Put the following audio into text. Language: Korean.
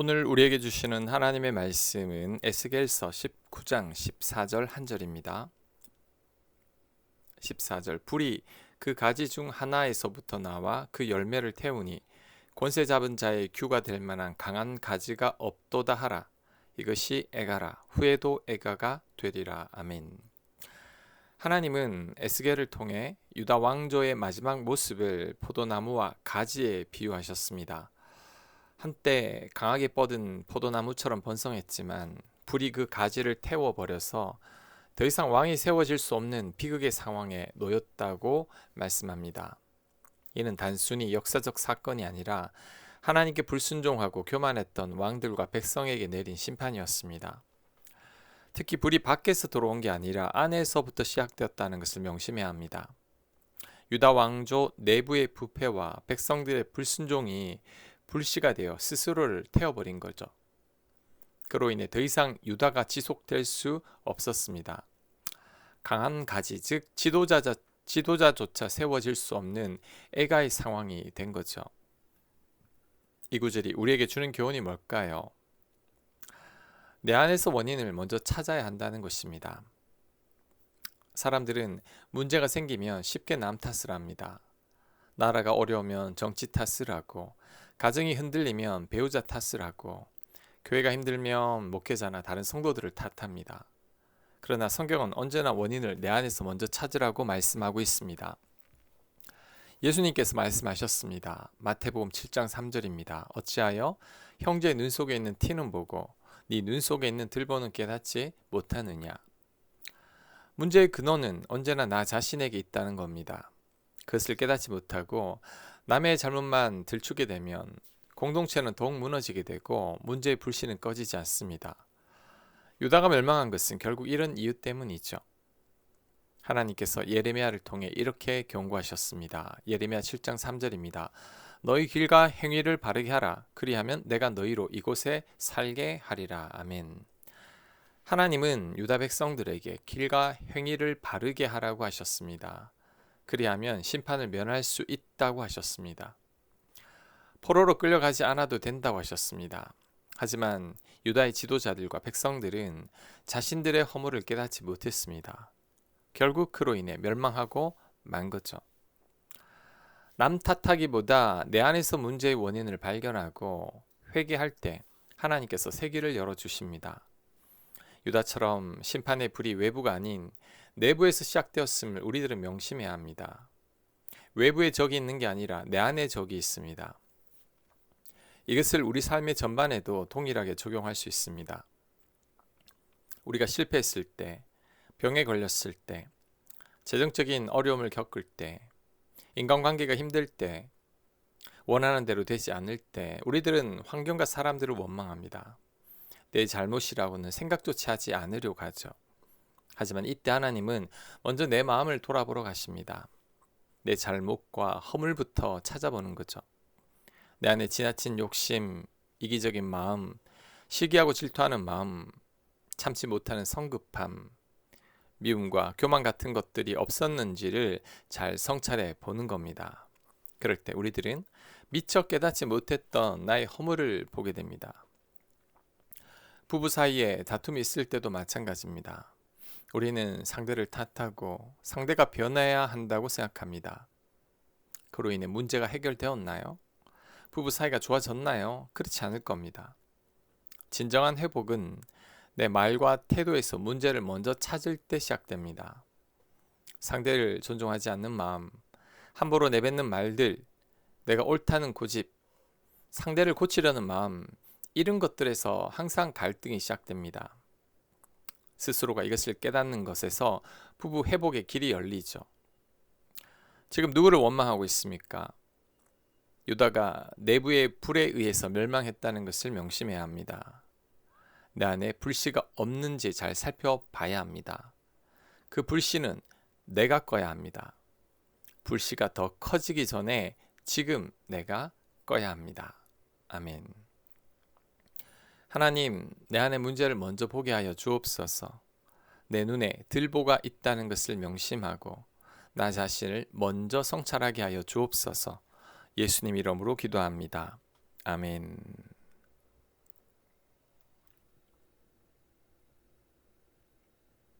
오늘 우리에게 주시는 하나님의 말씀은 에스겔서 19장 14절 한 절입니다. 14절 불이 그 가지 중 하나에서부터 나와 그 열매를 태우니 권세 잡은 자의 규가 될 만한 강한 가지가 없도다 하라. 이것이 애가라. 후에도 애가가 되리라. 아멘. 하나님은 에스겔을 통해 유다 왕조의 마지막 모습을 포도나무와 가지에 비유하셨습니다. 한때 강하게 뻗은 포도나무처럼 번성했지만 불이 그 가지를 태워버려서 더 이상 왕이 세워질 수 없는 비극의 상황에 놓였다고 말씀합니다. 이는 단순히 역사적 사건이 아니라 하나님께 불순종하고 교만했던 왕들과 백성에게 내린 심판이었습니다. 특히 불이 밖에서 들어온 게 아니라 안에서부터 시작되었다는 것을 명심해야 합니다. 유다 왕조 내부의 부패와 백성들의 불순종이 불씨가 되어 스스로를 태워버린 거죠. 그로 인해 더 이상 유다가 지속될 수 없었습니다. 강한 가지, 즉 지도자조차 세워질 수 없는 애가의 상황이 된 거죠. 이 구절이 우리에게 주는 교훈이 뭘까요? 내 안에서 원인을 먼저 찾아야 한다는 것입니다. 사람들은 문제가 생기면 쉽게 남 탓을 합니다. 나라가 어려우면 정치 탓을 하고, 가정이 흔들리면 배우자 탓을 하고, 교회가 힘들면 목회자나 다른 성도들을 탓합니다. 그러나 성경은 언제나 원인을 내 안에서 먼저 찾으라고 말씀하고 있습니다. 예수님께서 말씀하셨습니다. 마태복음 7장 3절입니다. 어찌하여 형제의 눈 속에 있는 티는 보고 네 눈 속에 있는 들보는 깨닫지 못하느냐. 문제의 근원은 언제나 나 자신에게 있다는 겁니다. 그것을 깨닫지 못하고 남의 잘못만 들추게 되면 공동체는 더욱 무너지게 되고 문제의 불씨는 꺼지지 않습니다. 유다가 멸망한 것은 결국 이런 이유 때문이죠. 하나님께서 예레미야를 통해 이렇게 경고하셨습니다. 예레미야 7장 3절입니다. 너희 길과 행위를 바르게 하라. 그리하면 내가 너희로 이곳에 살게 하리라. 아멘. 하나님은 유다 백성들에게 길과 행위를 바르게 하라고 하셨습니다. 그리하면 심판을 면할 수 있다고 하셨습니다. 포로로 끌려가지 않아도 된다고 하셨습니다. 하지만 유다의 지도자들과 백성들은 자신들의 허물을 깨닫지 못했습니다. 결국 그로 인해 멸망하고 만 거죠. 남 탓하기보다 내 안에서 문제의 원인을 발견하고 회개할 때 하나님께서 새 길을 열어주십니다. 유다처럼 심판의 불이 외부가 아닌 내부에서 시작되었음을 우리들은 명심해야 합니다. 외부에 적이 있는 게 아니라 내 안에 적이 있습니다. 이것을 우리 삶의 전반에도 동일하게 적용할 수 있습니다. 우리가 실패했을 때, 병에 걸렸을 때, 재정적인 어려움을 겪을 때, 인간관계가 힘들 때, 원하는 대로 되지 않을 때 우리들은 환경과 사람들을 원망합니다. 내 잘못이라고는 생각조차 하지 않으려고 하죠. 하지만 이때 하나님은 먼저 내 마음을 돌아보러 가십니다. 내 잘못과 허물부터 찾아보는 거죠. 내 안에 지나친 욕심, 이기적인 마음, 시기하고 질투하는 마음, 참지 못하는 성급함, 미움과 교만 같은 것들이 없었는지를 잘 성찰해 보는 겁니다. 그럴 때 우리들은 미처 깨닫지 못했던 나의 허물을 보게 됩니다. 부부 사이에 다툼이 있을 때도 마찬가지입니다. 우리는 상대를 탓하고 상대가 변해야 한다고 생각합니다. 그로 인해 문제가 해결되었나요? 부부 사이가 좋아졌나요? 그렇지 않을 겁니다. 진정한 회복은 내 말과 태도에서 문제를 먼저 찾을 때 시작됩니다. 상대를 존중하지 않는 마음, 함부로 내뱉는 말들, 내가 옳다는 고집, 상대를 고치려는 마음, 이런 것들에서 항상 갈등이 시작됩니다. 스스로가 이것을 깨닫는 것에서 부부 회복의 길이 열리죠. 지금 누구를 원망하고 있습니까? 유다가 내부의 불에 의해서 멸망했다는 것을 명심해야 합니다. 내 안에 불씨가 없는지 잘 살펴봐야 합니다. 그 불씨는 내가 꺼야 합니다. 불씨가 더 커지기 전에 지금 내가 꺼야 합니다. 아멘. 하나님, 내 안의 문제를 먼저 보게 하여 주옵소서. 내 눈에 들보가 있다는 것을 명심하고 나 자신을 먼저 성찰하게 하여 주옵소서. 예수님 이름으로 기도합니다. 아멘.